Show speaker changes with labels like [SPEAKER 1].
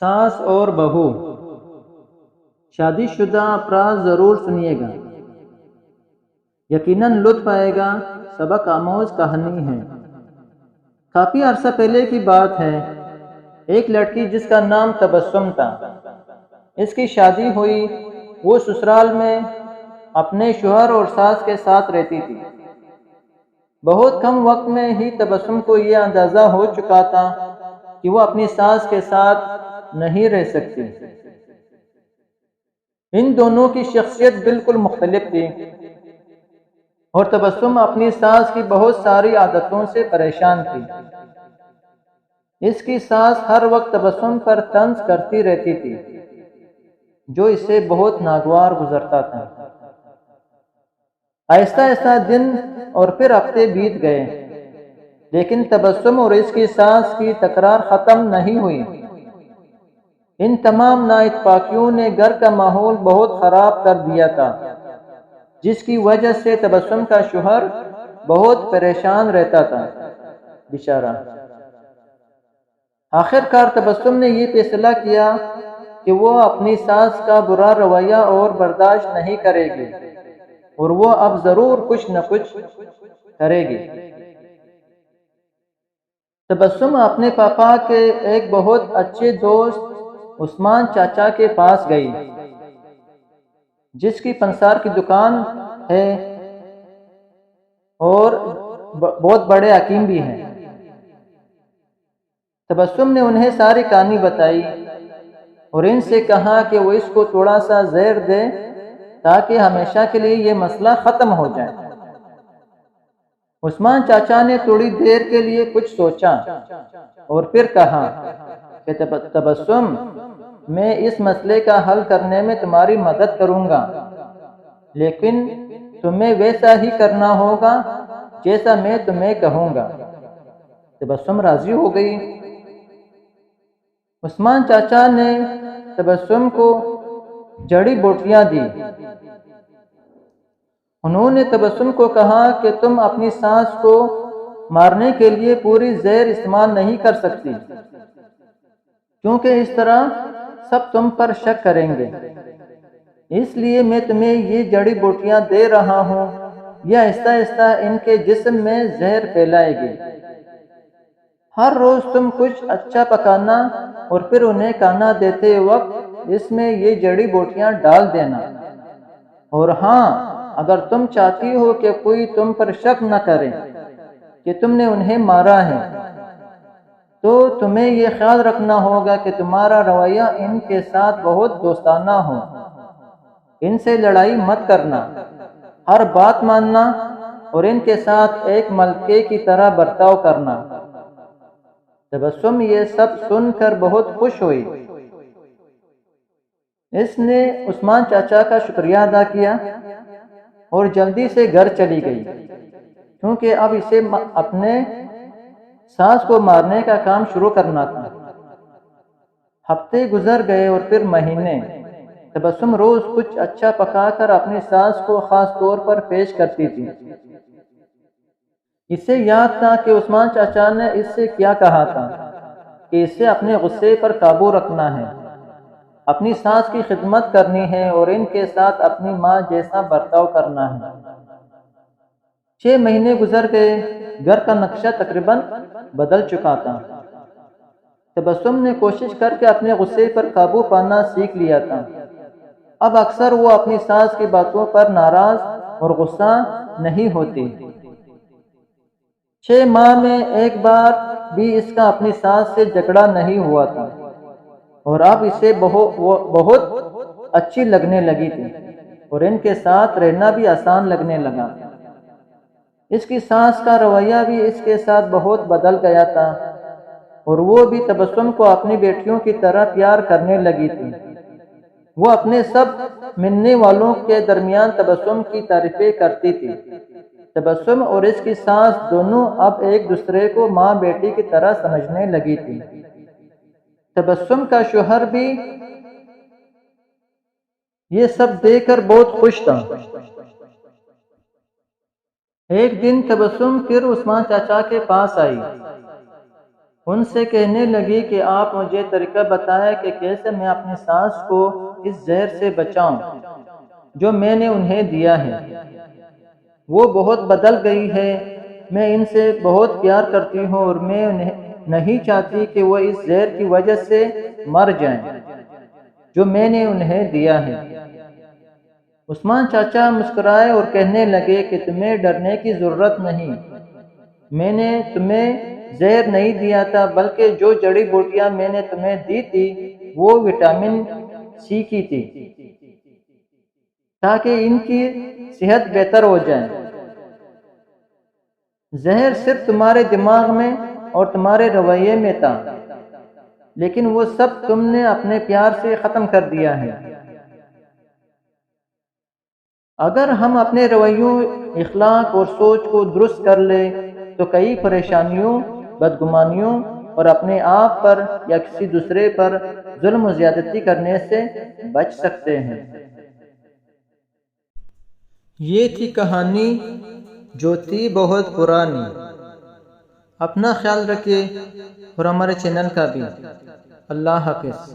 [SPEAKER 1] ساس اور بہو شادی شدہ افراد ضرور سنیے گا، یقیناً لطف آئے گا۔ سبق آموز کہانی ہے۔ کافی عرصہ پہلے کی بات ہے، ایک لڑکی جس کا نام تبسم تھا، اس کی شادی ہوئی۔ وہ سسرال میں اپنے شوہر اور ساس کے ساتھ رہتی تھی۔ بہت کم وقت میں ہی تبسم کو یہ اندازہ ہو چکا تھا کہ وہ اپنی ساس کے ساتھ نہیں رہ سکتی۔ ان دونوں کی شخصیت بالکل مختلف تھی، اور تبسم اپنی ساس کی بہت ساری عادتوں سے پریشان تھی۔ اس کی ساس ہر وقت تبسم پر طنز کرتی رہتی تھی، جو اسے بہت ناگوار گزرتا تھا۔ آہستہ آہستہ دن اور پھر ہفتے بیت گئے، لیکن تبسم اور اس کی ساس کی تکرار ختم نہیں ہوئی۔ ان تمام نااتفاقیوں نے گھر کا ماحول بہت خراب کر دیا تھا، جس کی وجہ سے تبسم کا شوہر بہت پریشان رہتا تھا، بیچارہ۔ آخر کار تبسم نے یہ فیصلہ کیا کہ وہ اپنی ساس کا برا رویہ اور برداشت نہیں کرے گی، اور وہ اب ضرور کچھ نہ کچھ کرے گی۔ تبسم اپنے پاپا کے ایک بہت اچھے دوست عثمان چاچا کے پاس گئی، جس کی پنسار کی دکان ہے اور بہت بڑے حکیم بھی ہیں۔ تبسم نے انہیں ساری کہانی بتائی اور ان سے کہا کہ وہ اس کو تھوڑا سا زہر دے تاکہ ہمیشہ کے لیے یہ مسئلہ ختم ہو جائے۔ عثمان چاچا نے تھوڑی دیر کے لیے کچھ سوچا اور پھر کہا کہ تبسم، میں اس مسئلے کا حل کرنے میں تمہاری مدد کروں گا، لیکن تمہیں ویسا ہی کرنا ہوگا جیسا میں تمہیں کہوں گا۔ تبسم راضی ہو گئی۔ عثمان چاچا نے تبسم کو جڑی بوٹیاں دی۔ انہوں نے تبسم کو کہا کہ تم اپنی ساس کو مارنے کے لیے پوری زہر استعمال نہیں کر سکتی، کیونکہ اس طرح سب تم پر شک کریں گے۔ اس لیے میں تمہیں یہ جڑی بوٹیاں دے رہا ہوں، یہ آہستہ آہستہ ان کے جسم میں زہر پھیلائے گی۔ ہر روز تم کچھ اچھا پکانا اور پھر انہیں کھانا دیتے وقت اس میں یہ جڑی بوٹیاں ڈال دینا۔ اور ہاں، اگر تم چاہتی ہو کہ کوئی تم پر شک نہ کرے کہ تم نے انہیں مارا ہے، تو تمہیں یہ خیال رکھنا ہوگا کہ تمہارا رویہ ان کے ساتھ بہت دوستانہ ہو۔ ان سے لڑائی مت کرنا، ہر بات ماننا اور ان کے ساتھ ایک ملکے کی طرح برتاؤ کرنا۔ تبسم یہ سب سن کر بہت خوش ہوئی۔ اس نے عثمان چاچا کا شکریہ ادا کیا اور جلدی سے گھر چلی گئی، کیونکہ اب اسے اپنے ساس کو مارنے کا کام شروع کرنا تھا۔ ہفتے گزر گئے اور پھر مہینے۔ تبسم روز کچھ اچھا پکا کر اپنی ساس کو خاص طور پر پیش کرتی تھی۔ اسے یاد تھا کہ عثمان چاچا نے اس سے کیا کہا تھا کہ اسے اپنے غصے پر قابو رکھنا ہے، اپنی ساس کی خدمت کرنی ہے اور ان کے ساتھ اپنی ماں جیسا برتاؤ کرنا ہے۔ 6 مہینے گزر گئے، گھر کا نقشہ تقریباً بدل چکا تھا۔ تبسم نے کوشش کر کے اپنے غصے پر قابو پانا سیکھ لیا تھا۔ اب اکثر وہ اپنی ساس کی باتوں پر ناراض اور غصہ نہیں ہوتی۔ 6 ماہ میں ایک بار بھی اس کا اپنی ساس سے جھگڑا نہیں ہوا تھا، اور اب اسے بہت اچھی لگنے لگی تھی اور ان کے ساتھ رہنا بھی آسان لگنے لگا۔ اس کی ساس کا رویہ بھی اس کے ساتھ بہت بدل گیا تھا، اور وہ بھی تبسم کو اپنی بیٹیوں کی طرح پیار کرنے لگی تھی۔ وہ اپنے سب ملنے والوں کے درمیان تبسم کی تعریفیں کرتی تھی۔ تبسم اور اس کی ساس دونوں اب ایک دوسرے کو ماں بیٹی کی طرح سمجھنے لگی تھی۔ تبسم کا شوہر بھی یہ سب دیکھ کر بہت خوش تھا۔ ایک دن تبسم پھر عثمان چاچا کے پاس آئی۔ ان سے کہنے لگی کہ آپ مجھے طریقہ بتائیں کہ کیسے میں اپنی ساس کو اس زہر سے بچاؤں جو میں نے انہیں دیا ہے۔ وہ بہت بدل گئی ہے، میں ان سے بہت پیار کرتی ہوں اور میں نہیں چاہتی کہ وہ اس زہر کی وجہ سے مر جائیں جو میں نے انہیں دیا ہے۔ عثمان چاچا مسکرائے اور کہنے لگے کہ تمہیں ڈرنے کی ضرورت نہیں، میں نے تمہیں زہر نہیں دیا تھا بلکہ جو جڑی بوٹیاں میں نے تمہیں دی تھی وہ وٹامن سی کی تھی تاکہ ان کی صحت بہتر ہو جائے۔ زہر صرف تمہارے دماغ میں اور تمہارے رویے میں تھا، لیکن وہ سب تم نے اپنے پیار سے ختم کر دیا ہے۔ اگر ہم اپنے رویوں، اخلاق اور سوچ کو درست کر لیں تو کئی پریشانیوں، بدگمانیوں اور اپنے آپ پر یا کسی دوسرے پر ظلم و زیادتی کرنے سے بچ سکتے ہیں۔ یہ تھی کہانی جو تھی بہت پرانی۔ اپنا خیال رکھیے اور ہمارے چینل کا بھی۔ اللہ حافظ۔